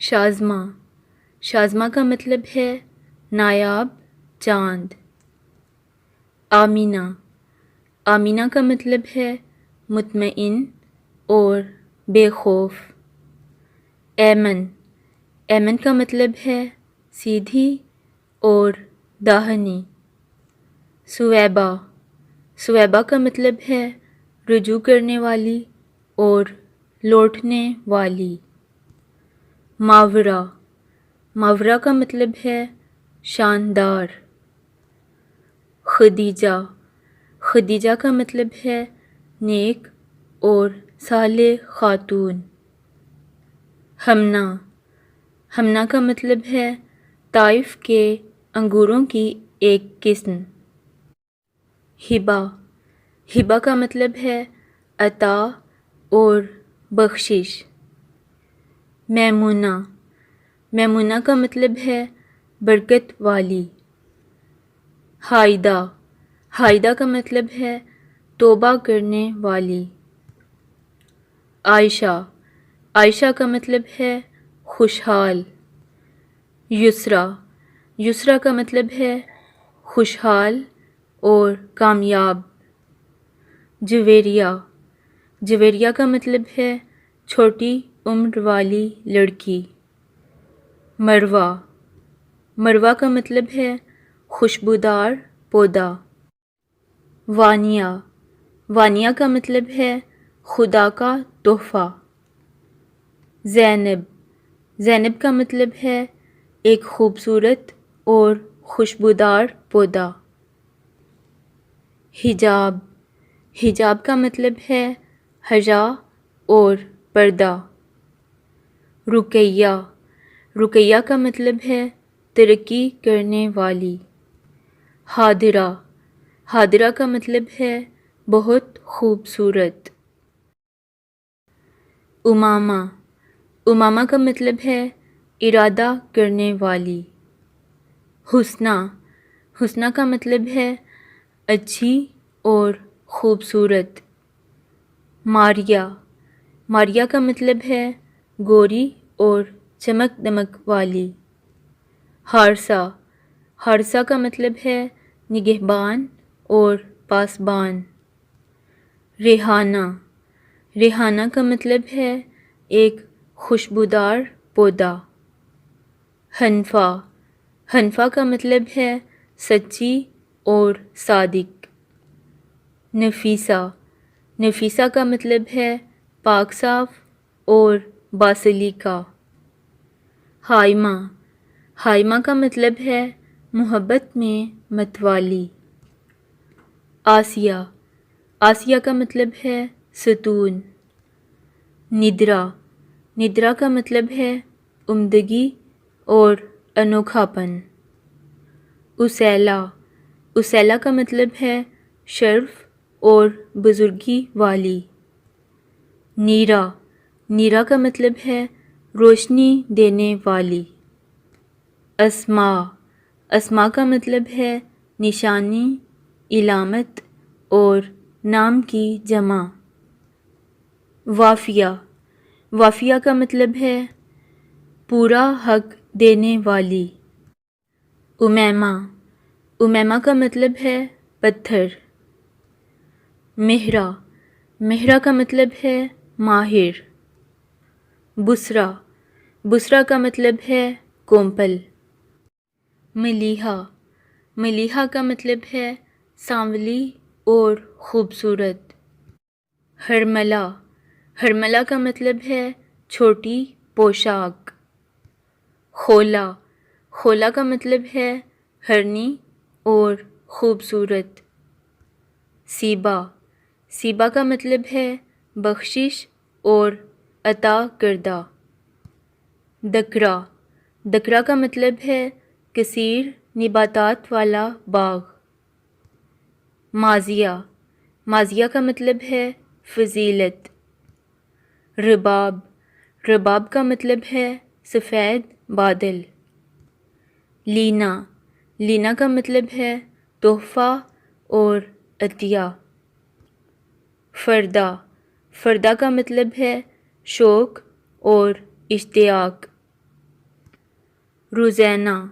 شازمہ، شازمہ کا مطلب ہے نایاب چاند۔ آمینہ، آمینہ کا مطلب ہے مطمئن اور بے خوف۔ ایمن، ایمن کا مطلب ہے سیدھی اور داہنی۔ سویبہ، سویبہ کا مطلب ہے رجوع کرنے والی اور لوٹنے والی۔ ماورا، ماورا کا مطلب ہے شاندار۔ خدیجہ، خدیجہ کا مطلب ہے نیک اور صالح خاتون۔ ہمنہ، ہمنہ کا مطلب ہے طائف کے انگوروں کی ایک قسم۔ ہبہ، ہبہ کا مطلب ہے عطا اور بخشش۔ میمونہ، میمونہ کا مطلب ہے برکت والی۔ حائدہ، حائدہ کا مطلب ہے توبہ کرنے والی۔ عائشہ، عائشہ کا مطلب ہے خوشحال۔ یسریٰ، یسریٰ کا مطلب ہے خوشحال اور کامیاب۔ جویریہ، جویریہ کا مطلب ہے چھوٹی عمر والی لڑکی۔ مروہ، مروہ کا مطلب ہے خوشبودار پودا۔ وانیہ، وانیہ کا مطلب ہے خدا کا تحفہ۔ زینب، زینب کا مطلب ہے ایک خوبصورت اور خوشبودار پودا۔ حجاب، حجاب کا مطلب ہے حیا اور پردہ۔ رقیہ، رقیہ کا مطلب ہے ترقی کرنے والی۔ حاضرہ، حاضرہ کا مطلب ہے بہت خوبصورت۔ امامہ، امامہ کا مطلب ہے ارادہ کرنے والی۔ حسنہ، حسنہ کا مطلب ہے اچھی اور خوبصورت۔ ماریہ، ماریہ کا مطلب ہے گوری اور چمک دمک والی۔ حارثہ، حارثہ کا مطلب ہے نگہبان اور پاسبان۔ ریحانہ، ریحانہ کا مطلب ہے ایک خوشبودار پودا۔ حنفیٰ، حنفیٰ کا مطلب ہے سچی اور صادق۔ نفیسہ، نفیسہ کا مطلب ہے پاک صاف اور باسلیقہ۔ حائمہ، حائمہ کا مطلب ہے محبت میں متوالی۔ آسیہ، آسیہ کا مطلب ہے ستون۔ ندرہ، ندرہ کا مطلب ہے عمدگی اور انوکھا پن۔ اسیلہ، اسیلہ کا مطلب ہے شرف اور بزرگی والی۔ نیرہ، نیرہ کا مطلب ہے روشنی دینے والی۔ اسماء، اسماء کا مطلب ہے نشانی، علامت اور نام کی جمع۔ وافیہ، وافیہ کا مطلب ہے پورا حق دینے والی۔ امیمہ، امیمہ کا مطلب ہے پتھر۔ مہرہ، مہرہ کا مطلب ہے ماہر۔ بسریٰ، بسریٰ کا مطلب ہے کونپل۔ ملیحہ، ملیحہ کا مطلب ہے سانولی اور خوبصورت۔ حرملہ، حرملہ کا مطلب ہے چھوٹی پوشاک۔ خولہ، خولہ کا مطلب ہے ہرنی اور خوبصورت۔ سیبہ، سیبہ کا مطلب ہے بخشش اور عطا کردہ۔ دکرہ، دکرہ کا مطلب ہے کثیر نباتات والا باغ۔ مازیہ، مازیہ کا مطلب ہے فضیلت۔ رباب، رباب کا مطلب ہے سفید بادل۔ لینا، لینا کا مطلب ہے تحفہ اور عطیہ۔ فردہ، فردہ کا مطلب ہے شوق اور اشتیاق۔ روزینہ،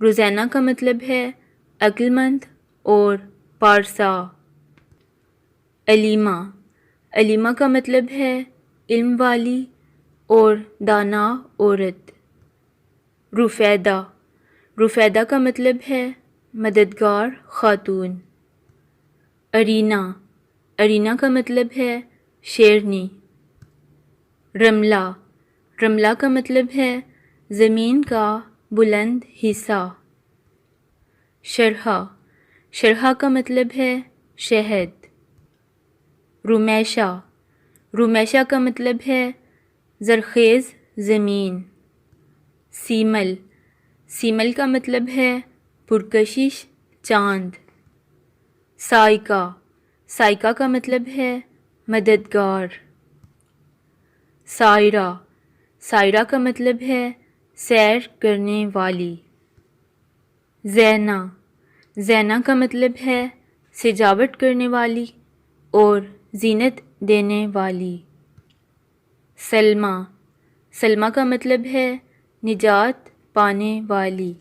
روزینہ کا مطلب ہے عقل مند اور پارسا۔ علیمہ، علیمہ کا مطلب ہے علم والی اور دانا عورت۔ رفیدہ، رفیدہ کا مطلب ہے مددگار خاتون۔ ارینا، ارینا کا مطلب ہے شیرنی۔ رملہ، رملہ کا مطلب ہے زمین کا بلند حصہ۔ شرحہ، شرحہ کا مطلب ہے شہد۔ رمیشہ، رمیشہ کا مطلب ہے زرخیز زمین۔ سیمل، سیمل کا مطلب ہے پرکشش چاند۔ سائقہ، سائقہ کا مطلب ہے مددگار۔ سائرہ، سائرہ کا مطلب ہے سیر کرنے والی۔ زینہ، زینہ کا مطلب ہے سجاوٹ کرنے والی اور زینت دینے والی۔ سلمیٰ، سلمیٰ کا مطلب ہے نجات پانے والی۔